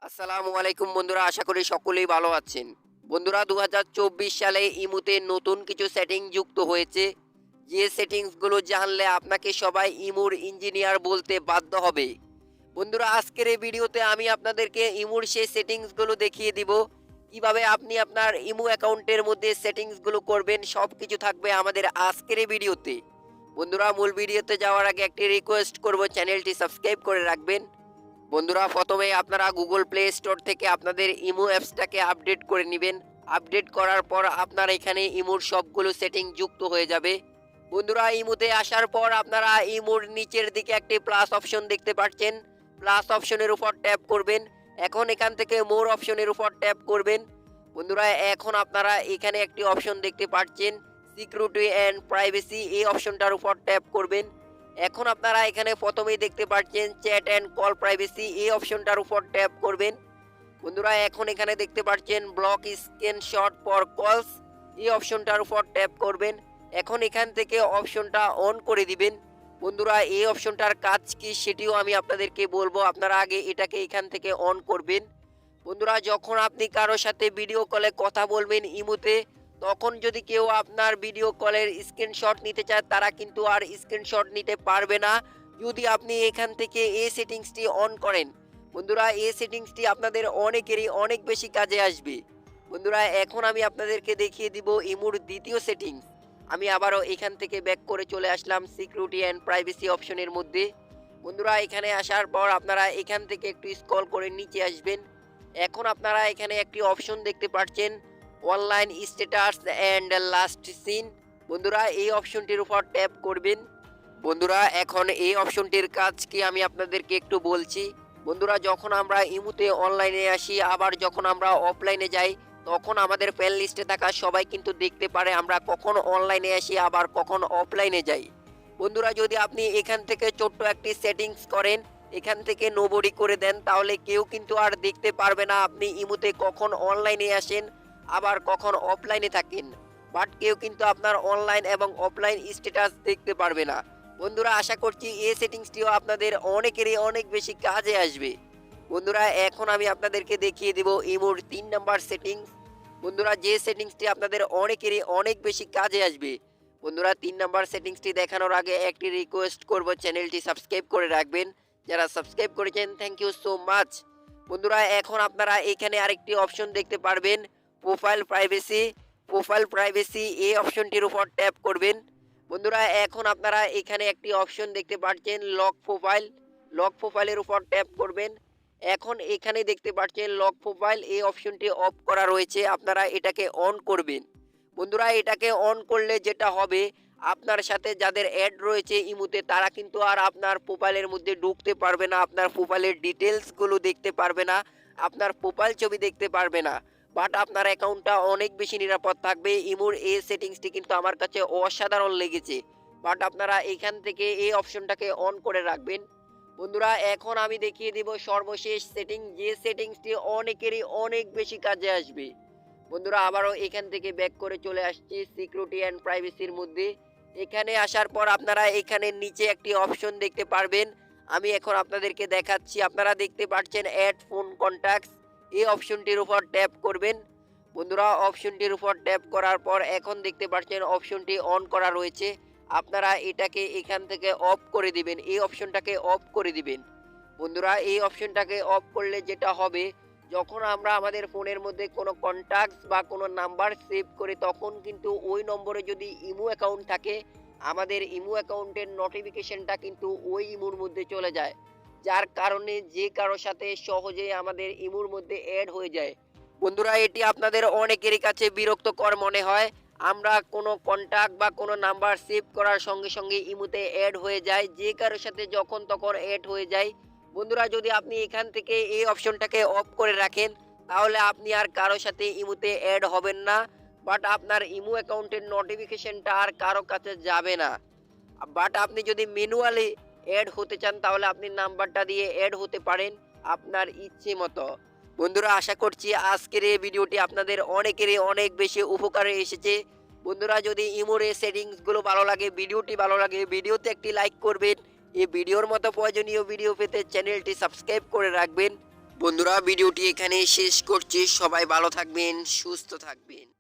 আসসালামু আলাইকুম বন্ধুরা, আশা করি সকলেই ভালো আছেন। বন্ধুরা, ২০২৪ সালে ইমোতে নতুন কিছু সেটিং যুক্ত হয়েছে, যে সেটিংসগুলো জানলে আপনাকে সবাই ইমোর ইঞ্জিনিয়ার বলতে বাধ্য হবে। বন্ধুরা, আজকের এই ভিডিওতে আমি আপনাদেরকে ইমোর সেই সেটিংসগুলো দেখিয়ে দিব, কিভাবে আপনি আপনার ইমো অ্যাকাউন্টের মধ্যে সেটিংসগুলো করবেন। সব কিছু থাকবে আমাদের আজকের এই ভিডিওতে। বন্ধুরা, মূল ভিডিওতে যাওয়ার আগে একটি রিকোয়েস্ট করব, চ্যানেলটি সাবস্ক্রাইব করে রাখবেন। বন্ধুরা, প্রথমে আপনারা গুগল প্লে স্টোর থেকে আপনাদের ইমো অ্যাপসটাকে আপডেট করে নেবেন। আপডেট করার পর আপনার এখানে ইমোর সবগুলো সেটিং যুক্ত হয়ে যাবে। বন্ধুরা, ইমোতে আসার পর আপনারা ইমোর নিচের দিকে একটি প্লাস অপশন দেখতে পাচ্ছেন। প্লাস অপশনের উপর ট্যাপ করবেন। এখন এখান থেকে মোর অপশনের উপর ট্যাপ করবেন। বন্ধুরা, এখন আপনারা এখানে একটি অপশন দেখতে পাচ্ছেন, সিকিউরিটি অ্যান্ড প্রাইভেসি, এই অপশনটার উপর ট্যাপ করবেন। এখন আপনারা এখানে প্রথমেই দেখতে পাচ্ছেন চ্যাট অ্যান্ড কল প্রাইভেসি, এই অপশনটার উপর ট্যাপ করবেন। বন্ধুরা, এখন এখানে দেখতে পাচ্ছেন ব্লক স্ক্রিনশট ফর কলস, এই অপশনটার উপর ট্যাপ করবেন। এখন এখান থেকে অপশনটা অন করে দিবেন। বন্ধুরা, এই অপশনটার কাজ কি সেটিও আমি আপনাদেরকে বলবো, আপনারা আগে এটাকে এখান থেকে অন করবেন। বন্ধুরা, যখন আপনি কারোর সাথে ভিডিও কলে কথা বলবেন ইমোতে, তখন যদি কেউ আপনার ভিডিও কলের স্ক্রিনশট নিতে চায়, তারা কিন্তু আর স্ক্রিনশট নিতে পারবে না, যদি আপনি এখান থেকে এই সেটিংসটি অন করেন। বন্ধুরা, এই সেটিংসটি আপনাদের অনেকেরই অনেক বেশি কাজে আসবে। বন্ধুরা, এখন আমি আপনাদেরকে দেখিয়ে দিব ইমোর দ্বিতীয় সেটিংস। আমি আবারও এখান থেকে ব্যাক করে চলে আসলাম সিকিউরিটি অ্যান্ড প্রাইভেসি অপশনের মধ্যে। বন্ধুরা, এখানে আসার পর আপনারা এখান থেকে একটু স্ক্রল করে নিচে আসবেন। এখন আপনারা এখানে একটি অপশন দেখতে পাচ্ছেন, online status and last seen. বন্ধুরা, এই অপশনটির উপর ট্যাপ করবেন। বন্ধুরা, এখন এই অপশনটির কাজ কি আমি আপনাদেরকে একটু বলছি। বন্ধুরা, যখন আমরা ইমোতে অনলাইনে আসি, আবার যখন আমরা অফলাইনে যাই, তখন আমাদের ফ্রেন্ড লিস্টে থাকা সবাই কিন্তু দেখতে পারে আমরা কখন অনলাইনে আসি আবার কখন অফলাইনে যাই। বন্ধুরা, যদি আপনি এখান থেকে ছোট্ট একটি সেটিংস করেন, এখান থেকে নোবডি করে দেন, তাহলে কেউ কিন্তু আর দেখতে পারবে না আপনি ইমোতে কখন অনলাইনে আসেন আবার কখন অফলাইনে থাকেন। বাট কেউ কিন্তু আপনার অনলাইন এবং অফলাইন স্ট্যাটাস দেখতে পারবে না। বন্ধুরা, আশা করছি এই সেটিংসটিও আপনাদের অনেকেরই অনেক বেশি কাজে আসবে। বন্ধুরা, এখন আমি আপনাদেরকে দেখিয়ে দেব ইমোর 3 নাম্বার সেটিংস। বন্ধুরা, যে সেটিংসটি আপনাদের অনেকেরই অনেক বেশি কাজে আসবে। বন্ধুরা, 3 নাম্বার সেটিংসটি দেখানোর আগে একটি রিকোয়েস্ট করব, চ্যানেলটি সাবস্ক্রাইব করে রাখবেন। যারা সাবস্ক্রাইব করেছেন, থ্যাংক ইউ সো মাচ। বন্ধুরা, এখন আপনারা এখানে আরেকটি অপশন দেখতে পারবেন, প্রোফাইল প্রাইভেসি। প্রোফাইল প্রাইভেসি, এই অপশনটির উপর ট্যাপ করবেন। বন্ধুরা, এখন আপনারা এখানে একটি অপশন দেখতে পাচ্ছেন, লক প্রোফাইল। লক প্রোফাইলের উপর ট্যাপ করবেন। এখন এখানে দেখতে পাচ্ছেন লক প্রোফাইল, এই অপশনটি অফ করা রয়েছে, আপনারা এটাকে অন করবেন। বন্ধুরা, এটাকে অন করলে যেটা হবে, আপনার সাথে যাদের অ্যাড রয়েছে ইমোতে, তারা কিন্তু আর আপনার প্রোফাইলের মধ্যে ঢুকতে পারবে না, আপনার প্রোফাইলের ডিটেলসগুলো দেখতে পারবে না, আপনার প্রোফাইল ছবি দেখতে পারবে না। বাট আপনার অ্যাকাউন্টটা অনেক বেশি নিরাপদ থাকবে। ইমোর এই সেটিংসটি কিন্তু আমার কাছে অসাধারণ লেগেছে। বাট আপনারা এখান থেকে এই অপশনটাকে অন করে রাখবেন। বন্ধুরা, এখন আমি দেখিয়ে দিব সর্বশেষ সেটিং, যে সেটিংসটি অনেকেরই অনেক বেশি কাজে আসবে। বন্ধুরা, আবারও এখান থেকে ব্যাক করে চলে আসছি সিকিউরিটি অ্যান্ড প্রাইভেসির মধ্যে। এখানে আসার পর আপনারা এখানে নিচে একটি অপশন দেখতে পারবেন, আমি এখন আপনাদেরকে দেখাচ্ছি। আপনারা দেখতে পাচ্ছেন অ্যাড ফোন কন্ট্যাক্টস, এই অপশনটির উপর ট্যাপ করবেন। বন্ধুরা, অপশনটির উপর ট্যাপ করার পর এখন দেখতে পাচ্ছেন অপশনটি অন করা রয়েছে, আপনারা এটাকে এখান থেকে অফ করে দিবেন, এই অপশনটাকে অফ করে দিবেন। বন্ধুরা, এই অপশনটাকে অফ করলে যেটা হবে, যখন আমরা আমাদের ফোনের মধ্যে কোনো কন্ট্যাক্টস বা কোনো নাম্বার সেভ করি, তখন কিন্তু ওই নম্বরে যদি ইমো অ্যাকাউন্ট থাকে, আমাদের ইমো অ্যাকাউন্টের নোটিফিকেশনটা কিন্তু ওই ইমোর মধ্যে চলে যায়, যার কারণে যে কারোর সাথে সহজেই আমাদের ইমোর মধ্যে অ্যাড হয়ে যায়। বন্ধুরা, এটি আপনাদের অনেকেরই কাছে বিরক্তকর মনে হয়, আমরা কোনো কন্ট্যাক্ট বা কোনো নাম্বার সেভ করার সঙ্গে সঙ্গে ইমোতে অ্যাড হয়ে যায়, যে কারোর সাথে যখন তখন অ্যাড হয়ে যায়। বন্ধুরা, যদি আপনি এখান থেকে এই অপশনটাকে অফ করে রাখেন, তাহলে আপনি আর কারোর সাথে ইমোতে অ্যাড হবেন না। বাট আপনার ইমো অ্যাকাউন্টের নোটিফিকেশনটা আর কারো কাছে যাবে না। বাট আপনি যদি ম্যানুয়ালি অ্যাড হতে চান, তাহলে আপনি নাম্বারটা দিয়ে অ্যাড হতে পারেন আপনার ইচ্ছে মতো। বন্ধুরা, আশা করছি আজকের এই ভিডিওটি আপনাদের অনেকেরই অনেক বেশি উপকারে এসেছে। বন্ধুরা, যদি ইমোর এই সেটিংসগুলো ভালো লাগে, ভিডিওটি ভালো লাগে, ভিডিওতে একটি লাইক করবেন। এই ভিডিওর মতো প্রয়োজনীয় ভিডিও পেতে চ্যানেলটি সাবস্ক্রাইব করে রাখবেন। বন্ধুরা ভিডিওটি এখানে শেষ করছি, সবাই ভালো থাকবেন, সুস্থ থাকবেন।